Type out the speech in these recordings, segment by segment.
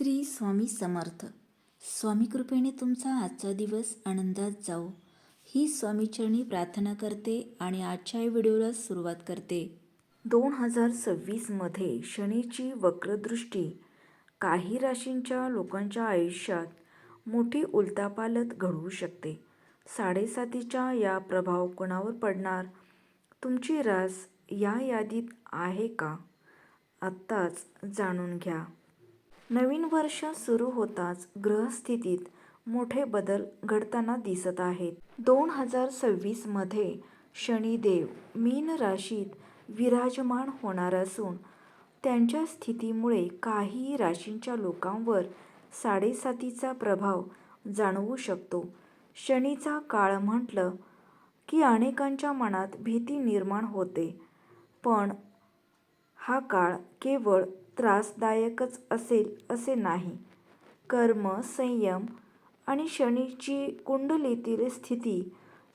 श्री स्वामी समर्थ. स्वामी कृपेने तुमचा आजचा दिवस आनंदात जाओ ही स्वामीचरणी प्रार्थना करते आणि आजच्या व्हिडिओला सुरुवात करते. 2026मध्ये शनीची वक्रदृष्टी काही राशींच्या लोकांच्या आयुष्यात मोठी उलथापालथ घडवू शकते. 7.5च्या या प्रभाव कोणावर पडणार? तुमची रास या यादीत आहे का? आत्ताच जाणून घ्या. नवीन वर्ष सुरू होताच ग्रहस्थितीत मोठे बदल घडताना दिसत आहेत. 2026मध्ये शनिदेव मीन राशीत विराजमान होणार असून त्यांच्या स्थितीमुळे काही राशींच्या लोकांवर 7.5चा प्रभाव जाणवू शकतो. शनीचा काळ म्हटलं की अनेकांच्या मनात भीती निर्माण होते, पण हा काळ केवळ त्रासदायकच असेल असे नाही. कर्म, संयम आणि शनीची कुंडलीतील स्थिती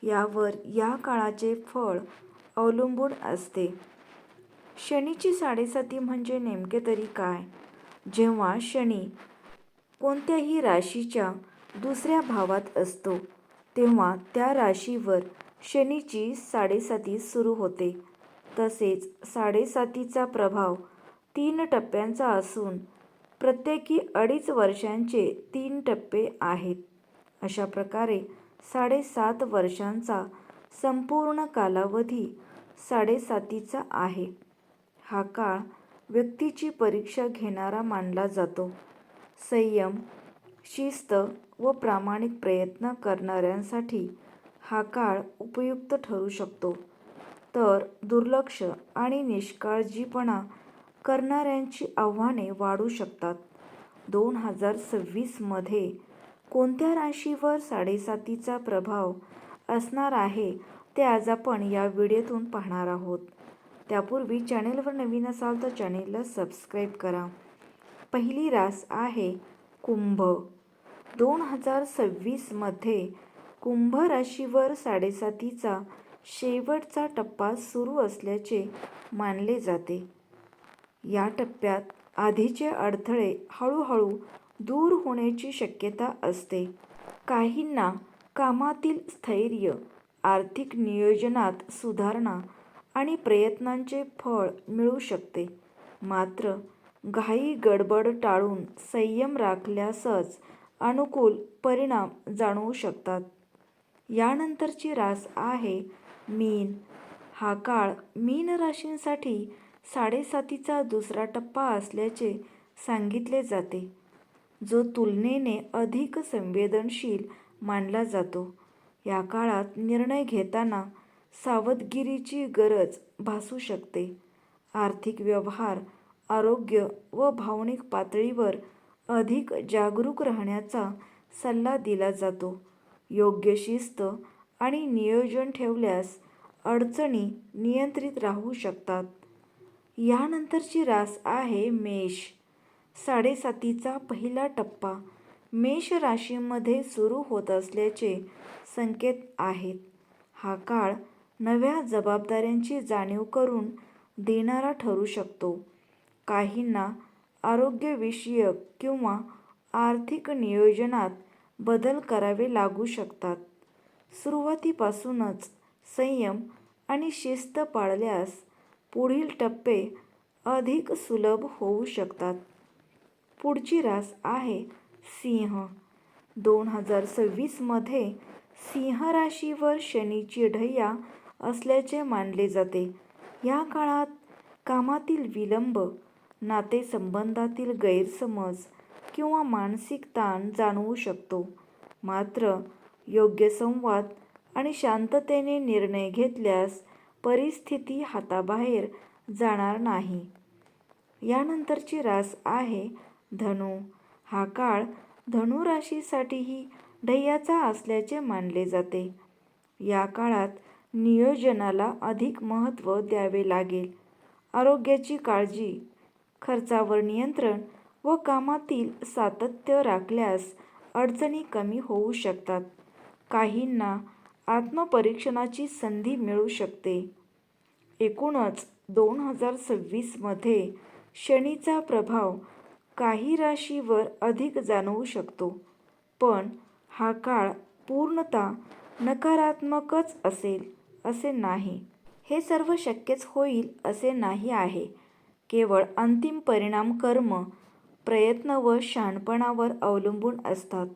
यावर या काळाचे फळ अवलंबून असते. शनीची 7.5 म्हणजे नेमके तरी काय? जेव्हा शनी कोणत्याही राशीच्या दुसऱ्या भावात असतो तेव्हा त्या राशीवर शनीची 7.5 सुरू होते. तसेच 7.5चा प्रभाव 3 टप्प्यांचा असून प्रत्येकी 2.5 वर्षांचे 3 टप्पे आहेत. अशा प्रकारे 7.5 वर्षांचा संपूर्ण कालावधी 7.5चा आहे. हा काळ व्यक्तीची परीक्षा घेणारा मानला जातो. संयम, शिस्त व प्रामाणिक प्रयत्न करणाऱ्यांसाठी हा काळ उपयुक्त ठरू शकतो, तर दुर्लक्ष आणि निष्काळजीपणा करणाऱ्यांची आव्हाने वाढू शकतात. 2026मध्ये कोणत्या राशीवर 7.5चा प्रभाव असणार आहे ते आज आपण या व्हिडिओतून पाहणार आहोत. त्यापूर्वी चॅनेलवर नवीन असाल तर चॅनेलला सबस्क्राईब करा. पहिली रास आहे कुंभ. 2026मध्ये कुंभ राशीवर 7.5चा शेवटचा टप्पा सुरू असल्याचे मानले जाते. या टप्प्यात आधीचे अडथळे हळूहळू दूर होण्याची शक्यता असते. काहींना कामातील स्थैर्य, आर्थिक नियोजनात सुधारणा आणि प्रयत्नांचे फळ मिळू शकते. मात्र घाई गडबड टाळून संयम राखल्यासच अनुकूल परिणाम जाणवू शकतात. यानंतरची रास आहे मीन. हा काळ मीन राशींसाठी 7.5चा दुसरा टप्पा असल्याचे सांगितले जाते, जो तुलनेने अधिक संवेदनशील मानला जातो. या काळात निर्णय घेताना सावधगिरीची गरज भासू शकते. आर्थिक व्यवहार, आरोग्य व भावनिक पातळीवर अधिक जागरूक राहण्याचा सल्ला दिला जातो. योग्य शिस्त आणि नियोजन ठेवल्यास अडचणी नियंत्रित राहू शकतात. यानंतरची रास आहे मेष. 7.5चा पहिला टप्पा मेष राशीमध्ये सुरू होत असल्याचे संकेत आहेत. हा काळ नव्या जबाबदाऱ्यांची जाणीव करून देणारा ठरू शकतो. काहींना आरोग्यविषयक किंवा आर्थिक नियोजनात बदल करावे लागू शकतात. सुरुवातीपासूनच संयम आणि शिस्त पाळल्यास पुढील टप्पे अधिक सुलभ होऊ शकतात. पुढची रास आहे सिंह. 2026मध्ये सिंह राशीवर शनीची ढैया असल्याचे मानले जाते. या काळात कामातील विलंब, नातेसंबंधातील गैरसमज किंवा मानसिक ताण जाणवू शकतो. मात्र योग्य संवाद आणि शांततेने निर्णय घेतल्यास परिस्थिती हाताबाहेर जाणार नाही. यानंतरची रास आहे धनु. हा काळ धनु राशीसाठीही ढैयाचा असल्याचे मानले जाते. या काळात नियोजनाला अधिक महत्त्व द्यावे लागेल. आरोग्याची काळजी, खर्चावर नियंत्रण व कामातील सातत्य राखल्यास अडचणी कमी होऊ शकतात. काहींना आत्मपरीक्षणाची संधी मिळू शकते. एकूणच 2026मध्ये शनीचा प्रभाव काही राशीवर अधिक जाणवू शकतो, पण हा काळ पूर्णतः नकारात्मकच असेल असे नाही. हे सर्व शक्यच होईल असे नाही आहे. केवळ अंतिम परिणाम कर्म, प्रयत्न व शहाणपणावर अवलंबून असतात.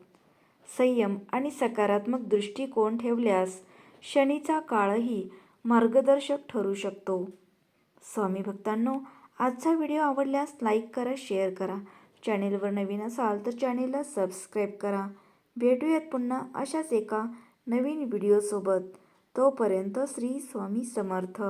संयम आणि सकारात्मक दृष्टिकोन ठेवल्यास शनीचा काळही मार्गदर्शक ठरू शकतो. स्वामी भक्तांनो, आजचा व्हिडिओ आवडल्यास लाईक करा, शेअर करा. चॅनेलवर नवीन असाल तर चॅनेलला सबस्क्राईब करा. भेटूयात पुन्हा अशाच एका नवीन व्हिडिओसोबत. तोपर्यंत श्री स्वामी समर्थ.